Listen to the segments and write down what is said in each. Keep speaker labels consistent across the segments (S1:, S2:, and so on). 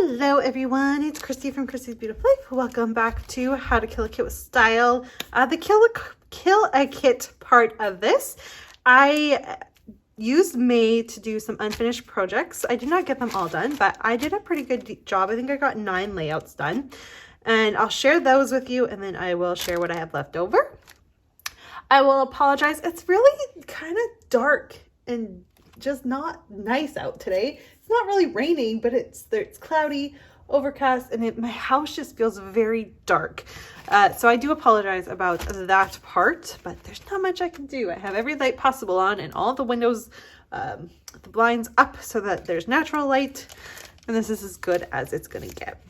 S1: Hello everyone, it's Christy from Christy's Beautiful Life. Welcome back to How to Kill a Kit with Style. The kill a kit part of this. I used May to do some unfinished projects. I did not get them all done, but I did a pretty good job. I think I got 9 layouts done. And I'll share those with you, and then I will share what I have left over. I will apologize. It's really kind of dark and just not nice out today. It's not really raining, but it's cloudy, overcast, and my house just feels very dark. So I do apologize about that part, but there's not much I can do. I have every light possible on and all the windows, the blinds up so that there's natural light, and this is as good as it's gonna get.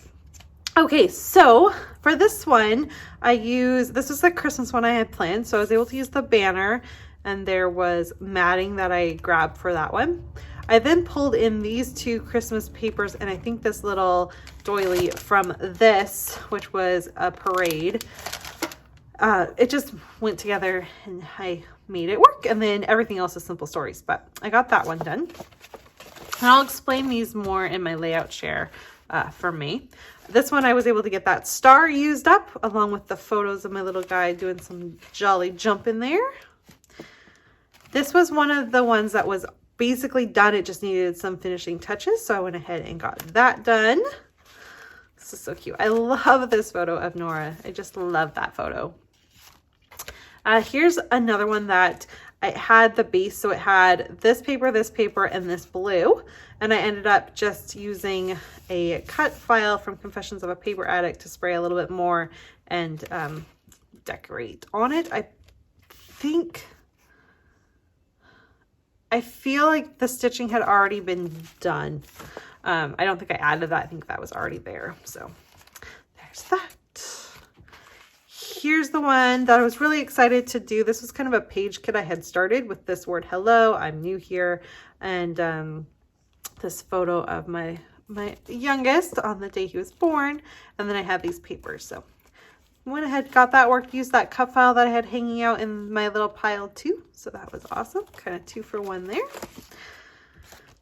S1: Okay, so for this one, this was the Christmas one I had planned, so I was able to use the banner, and there was matting that I grabbed for that one. I then pulled in these 2 Christmas papers and I think this little doily from this, which was a parade. It just went together and I made it work, and then everything else is simple stories, but I got that one done. And I'll explain these more in my layout share for me. This one I was able to get that star used up along with the photos of my little guy doing some jolly jump in there. This was one of the ones that was basically done. It just needed some finishing touches, so I went ahead and got that done. This is so cute. I love this photo of Nora. I just love that photo. Here's another one that I had the base, so it had this paper, and this blue, and I ended up just using a cut file from Confessions of a Paper Addict to spray a little bit more and decorate on it. I feel like the stitching had already been done. I don't think I added that. I think that was already there. So there's that. Here's the one that I was really excited to do. This was kind of a page kit I had started with this word, hello, I'm new here. And this photo of my youngest on the day he was born. And then I had these papers. So went ahead, got that work, used that cut file that I had hanging out in my little pile too. So that was awesome. Kind of 2 for 1 there.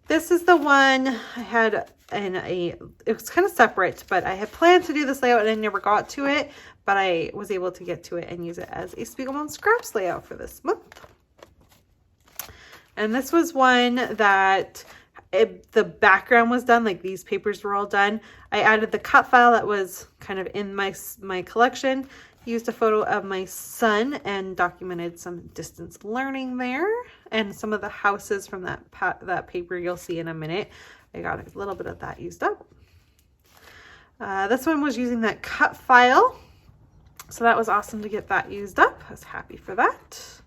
S1: This is the one I had it was kind of separate, but I had planned to do this layout and I never got to it, but I was able to get to it and use it as a Spiegelman Scraps layout for this month. And this was one that the background was done, like these papers were all done. I added the cut file that was kind of in my collection, used a photo of my son and documented some distance learning there, and some of the houses from that paper you'll see in a minute. I got a little bit of that used up. This one was using that cut file, so that was awesome to get that used up. I was happy for that.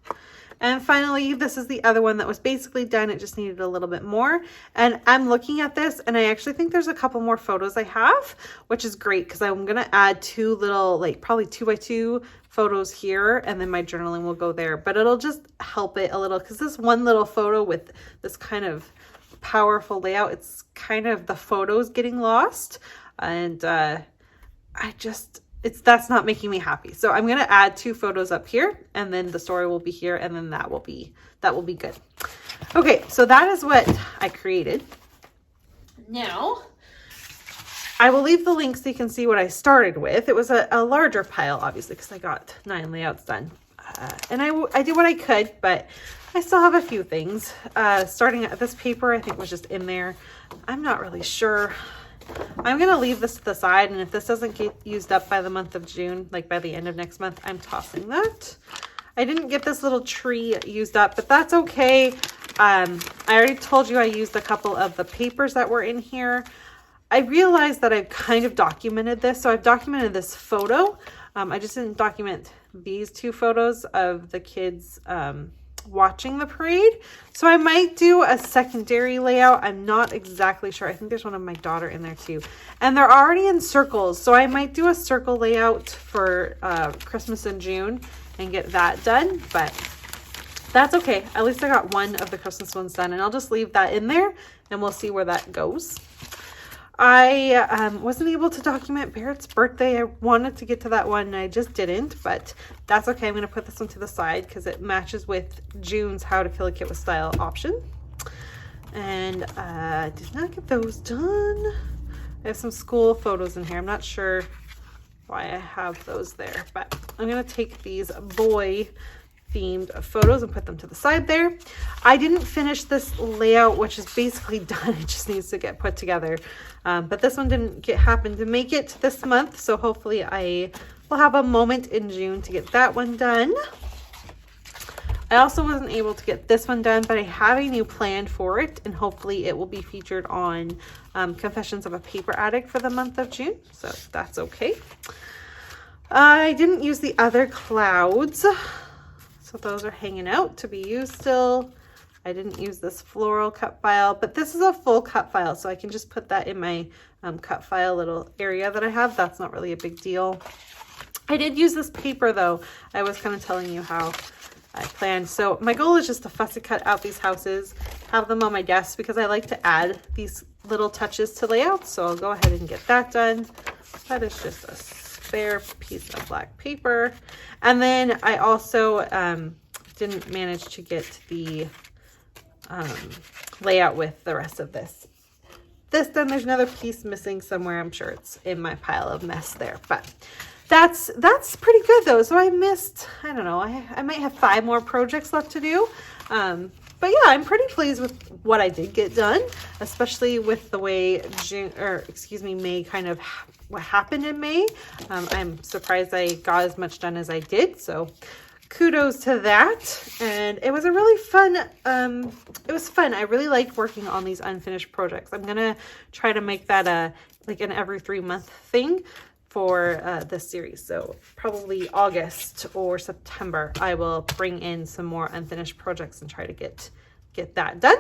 S1: And finally, this is the other one that was basically done. It just needed a little bit more. And I'm looking at this and I actually think there's a couple more photos I have, which is great because I'm going to add 2 little, like probably 2x2 photos here, and then my journaling will go there. But it'll just help it a little because this one little photo with this kind of powerful layout, it's kind of the photos getting lost. And that's not making me happy. So I'm going to add 2 photos up here, and then the story will be here, and then that will be good. Okay, so that is what I created. Now, I will leave the link so you can see what I started with. It was a larger pile, obviously, because I got 9 layouts done. And I did what I could, but I still have a few things. Starting at this paper, I think was just in there. I'm not really sure. I'm going to leave this to the side, and if this doesn't get used up by the month of June, like by the end of next month, I'm tossing that. I didn't get this little tree used up, but that's okay. I already told you I used a couple of the papers that were in here. I realized that I've kind of documented this. So I've documented this photo. I just didn't document these 2 photos of the kids watching the parade. So I might do a secondary layout. I'm not exactly sure. I think there's one of my daughter in there too. And they're already in circles. So I might do a circle layout for Christmas in June and get that done. But that's okay. At least I got one of the Christmas ones done, and I'll just leave that in there and we'll see where that goes. I wasn't able to document Barrett's birthday. I wanted to get to that one and I just didn't, but that's okay. I'm going to put this one to the side because it matches with June's How to Kill a Kit with Style option. And I did not get those done. I have some school photos in here. I'm not sure why I have those there, but I'm going to take these boy themed photos and put them to the side there. I didn't finish this layout, which is basically done. It just needs to get put together. But this one didn't happen to make it this month. So hopefully I will have a moment in June to get that one done. I also wasn't able to get this one done, but I have a new plan for it, and hopefully it will be featured on Confessions of a Paper Addict for the month of June, so that's okay. I didn't use the other clouds, so those are hanging out to be used still. I didn't use this floral cut file, but this is a full cut file, so I can just put that in my cut file little area that I have. That's not really a big deal. I did use this paper though. I was kind of telling you how I planned. So my goal is just to fussy cut out these houses, have them on my desk, because I like to add these little touches to layouts. So I'll go ahead and get that done. That is just a spare piece of black paper. And then I also didn't manage to get the layout with the rest of this. Then there's another piece missing somewhere. I'm sure it's in my pile of mess there, but that's pretty good though. So I missed, I don't know, I might have 5 more projects left to do. But yeah, I'm pretty pleased with what I did get done, especially with the way May kind of what happened in May. I'm surprised I got as much done as I did. So kudos to that. And it was a really fun, it was fun. I really liked working on these unfinished projects. I'm going to try to make that like an every 3-month thing for this series. So probably August or September, I will bring in some more unfinished projects and try to get that done.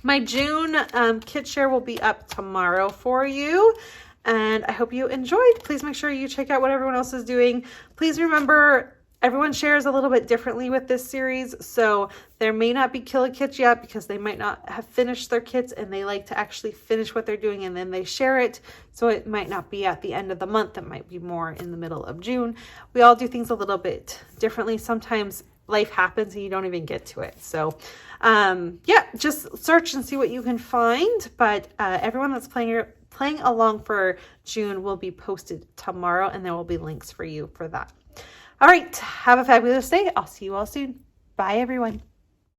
S1: My June kit share will be up tomorrow for you, and I hope you enjoyed. Please make sure you check out what everyone else is doing. Please remember, everyone shares a little bit differently with this series, so there may not be killer kits yet because they might not have finished their kits and they like to actually finish what they're doing and then they share it. So it might not be at the end of the month. It might be more in the middle of June. We all do things a little bit differently. Sometimes life happens and you don't even get to it. So yeah, just search and see what you can find. But everyone that's playing along for June will be posted tomorrow, and there will be links for you for that. All right, have a fabulous day. I'll see you all soon. Bye, everyone.